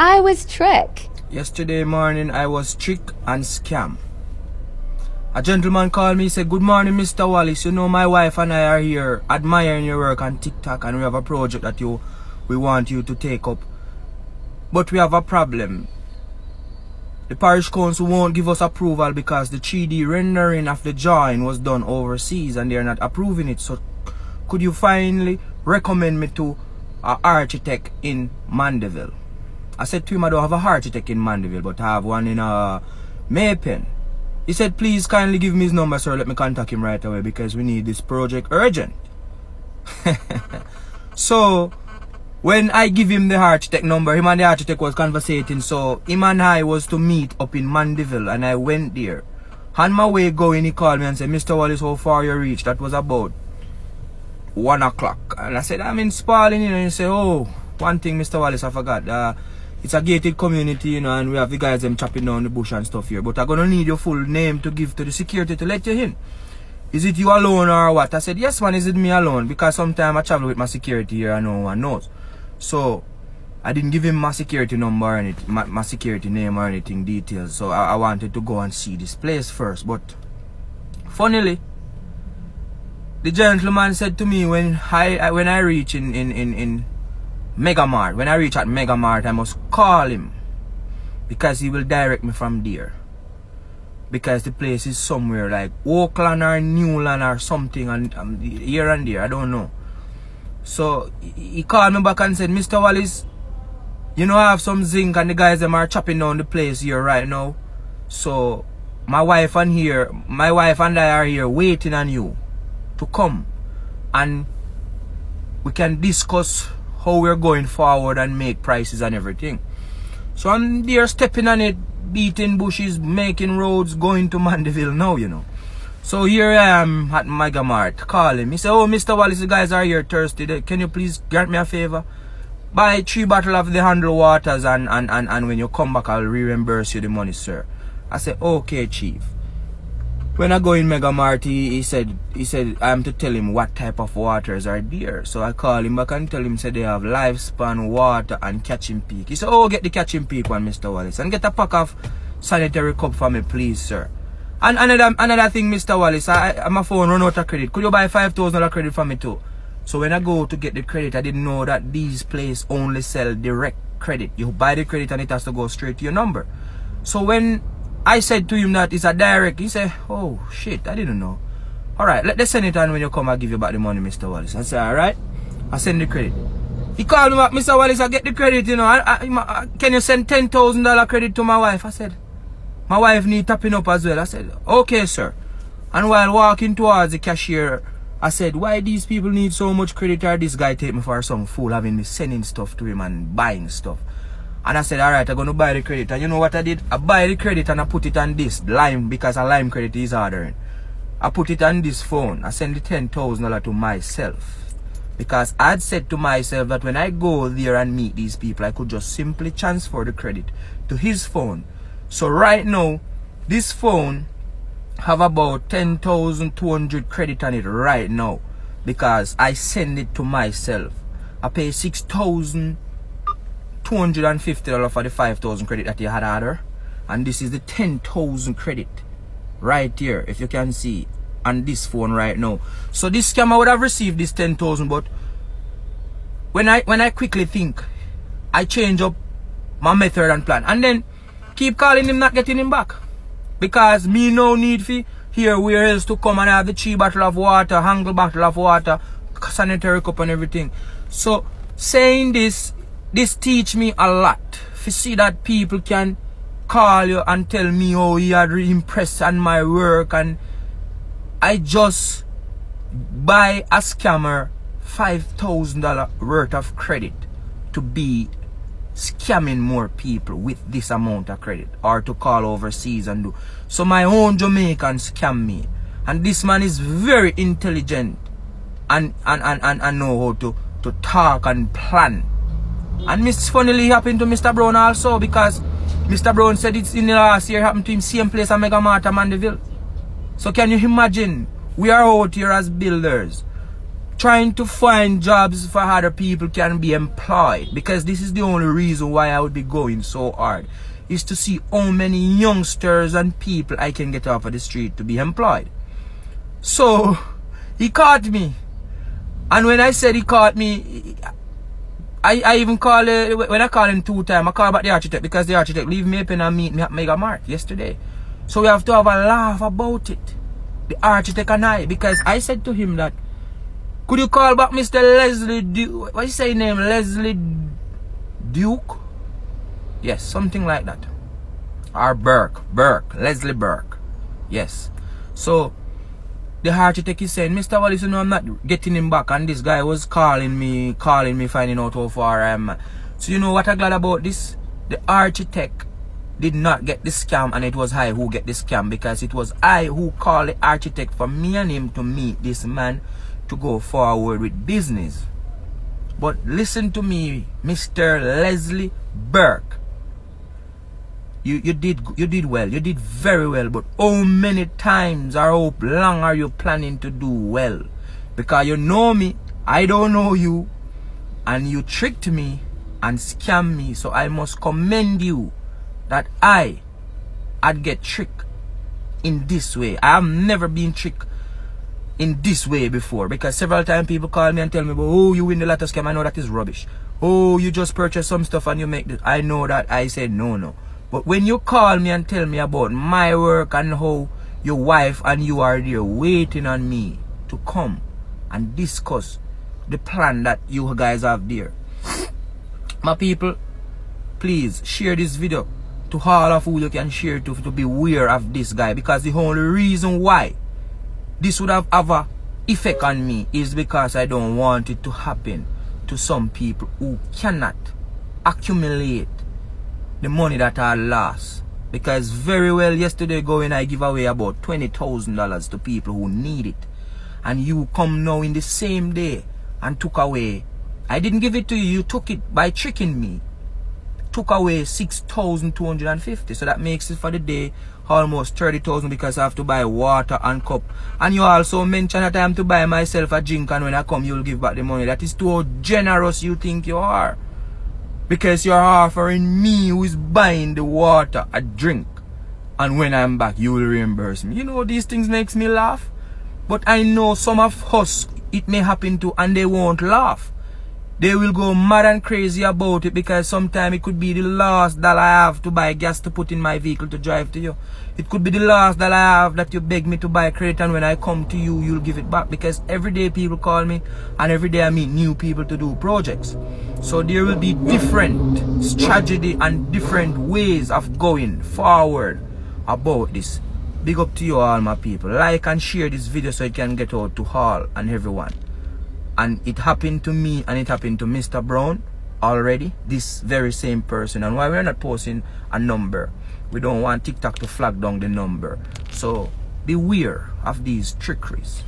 I was tricked. Yesterday morning, I was tricked and scammed. A gentleman called me, said, "Good morning, Mr. Wallace. You know, my wife and I are here admiring your work on TikTok, and we have a project that we want you to take up. But we have a problem. The parish council won't give us approval because the 3D rendering of the drawing was done overseas and they're not approving it. So could you finally recommend me to an architect in Mandeville?" I said to him, "I don't have a architect in Mandeville, but I have one in Maypen." He said, "Please kindly give me his number, sir. Let me contact him right away because we need this project urgent." So when I give him the architect number, him and the architect was conversating. So him and I was to meet up in Mandeville, and I went there. On my way going, he called me and said, "Mr. Wallace, how far you reached?" That was about 1 o'clock. And I said, "I'm in Spalding," you know. And he said, "Oh, one thing, Mr. Wallace, I forgot. It's a gated community, you know, and we have the guys them chopping down the bush and stuff here. But I'm gonna need your full name to give to the security to let you in. Is it you alone or what?" I said, "Yes, man, is it me alone? Because sometimes I travel with my security here and no one knows." So I didn't give him my security number or anything, my security name or anything details. So I wanted to go and see this place first. But funnily, the gentleman said to me when I reach in Megamart, when I reach at Megamart, I must call him because he will direct me from there. Because the place is somewhere like Oakland or Newland or something, and here and there, I don't know. So he called me back and said, "Mr. Wallace, you know, I have some zinc and the guys them are chopping down the place here right now. So my wife and I are here waiting on you to come and we can discuss how we're going forward and make prices and everything." So I'm there stepping on it, beating bushes, making roads, going to Mandeville now, you know. So here I am at Megamart, call him. He said, "Oh, Mr. Wallace, the guys are here thirsty. Can you please grant me a favor? Buy 3 bottles of the handle waters and when you come back, I'll reimburse you the money, sir." I said, "Okay, chief." When I go in Megamart, he said I am to tell him what type of waters are there. So I call him back and tell him, said they have Lifespan, water, and Catching Peak. He said, "Oh, get the Catching Peak one, Mr. Wallace, and get a pack of sanitary cup for me, please, sir. And another thing, Mr. Wallace, my phone run out of credit. Could you buy $5,000 credit for me too?" So when I go to get the credit, I didn't know that these places only sell direct credit. You buy the credit and it has to go straight to your number. So when I said to him that it's a direct, he said, "Oh shit, I didn't know. Alright, let us send it on when you come, I'll give you back the money, Mr. Wallace." I said, "Alright, I send the credit." He called me back, "Mr. Wallace, I get the credit, you know. Can you send $10,000 credit to my wife?" I said, "My wife need topping up as well." I said, "Okay, sir." And while walking towards the cashier, I said, "Why these people need so much credit, or this guy take me for some fool having me sending stuff to him and buying stuff?" And I said, "Alright, I'm going to buy the credit." And you know what I did? I buy the credit and I put it on this Lime, because a Lime credit is ordering. I put it on this phone. I send the $10,000 to myself. Because I'd said to myself that when I go there and meet these people, I could just simply transfer the credit to his phone. So right now, this phone have about 10,200 credit on it right now. Because I send it to myself. I pay $6,250 for the 5,000 credit that you had order, and this is the 10,000 credit right here, if you can see, on this phone right now. So this scammer would have received this 10,000, but when I quickly think, I change up my method and plan, and then keep calling him, not getting him back, because me no need for here where else to come and have the 3 bottle of water, handle bottle of water, sanitary cup and everything. So saying this teach me a lot. To see that people can call you and tell me how you are impressed on my work, and I just buy a scammer $5,000 worth of credit to be scamming more people with this amount of credit, or to call overseas and do. So my own Jamaican scam me, and this man is very intelligent and know how to talk and plan. And Miss funnily happened to Mr. Brown also, because Mr. Brown said it's in the last year happened to him, same place at Megamart and Mandeville. So can you imagine? We are out here as builders. trying to find jobs for other people can be employed, because this is the only reason why I would be going so hard, is to see how many youngsters and people I can get off of the street to be employed. So he caught me, and when I said he caught me, I even called, when I called him 2 times, I called back the architect, because the architect leave me up and meet me at Mega Mart yesterday. So we have to have a laugh about it, the architect and I, because I said to him that, could you call back Mr. Leslie Duke? What is his name? Leslie Duke? Yes, something like that. Or Burke. Leslie Burke. Yes. So the architect is saying, Mr. Wallace, you know, I'm not getting him back, and this guy was calling me, finding out how far I am. So you know what I'm glad about this? The architect did not get the scam, and it was I who get the scam, because it was I who called the architect for me and him to meet this man to go forward with business. But listen to me, Mr. Leslie Burke. You did well. You did very well. But how many times or how long are you planning to do well? Because you know me, I don't know you, and you tricked me and scammed me. So I must commend you that I'd get tricked in this way. I have never been tricked in this way before, because several times people call me and tell me, oh, you win the lotto scam. I know that is rubbish. Oh, you just purchase some stuff and you make this. I know that. I said no. But when you call me and tell me about my work and how your wife and you are there waiting on me to come and discuss the plan that you guys have there, my people, please share this video to all of who you can share to be aware of this guy, because the only reason why this would have a effect on me is because I don't want it to happen to some people who cannot accumulate the money that I lost. Because very well yesterday going I give away about $20,000 to people who need it, and you come now in the same day and took away. I didn't give it to you, you took it by tricking me. Took away 6,250, so that makes it for the day almost 30,000, because I have to buy water and cup. And you also mentioned that I am to buy myself a drink, and when I come you'll give back the money. That is too generous you think you are, because you're offering me, who is buying the water, a drink, and when I'm back you will reimburse me. You know, these things makes me laugh, but I know some of us it may happen to, and they won't laugh. They will go mad and crazy about it, because sometimes it could be the last that I have to buy gas to put in my vehicle to drive to you. It could be the last that I have that you beg me to buy credit, and when I come to you, you'll give it back. Because every day people call me, and every day I meet new people to do projects. So there will be different strategy and different ways of going forward about this. Big up to you all, my people. Like and share this video so it can get out to all and everyone. And it happened to me, and it happened to Mr. Brown already, this very same person. And why we're not posting a number, we don't want TikTok to flag down the number. So beware of these trickeries.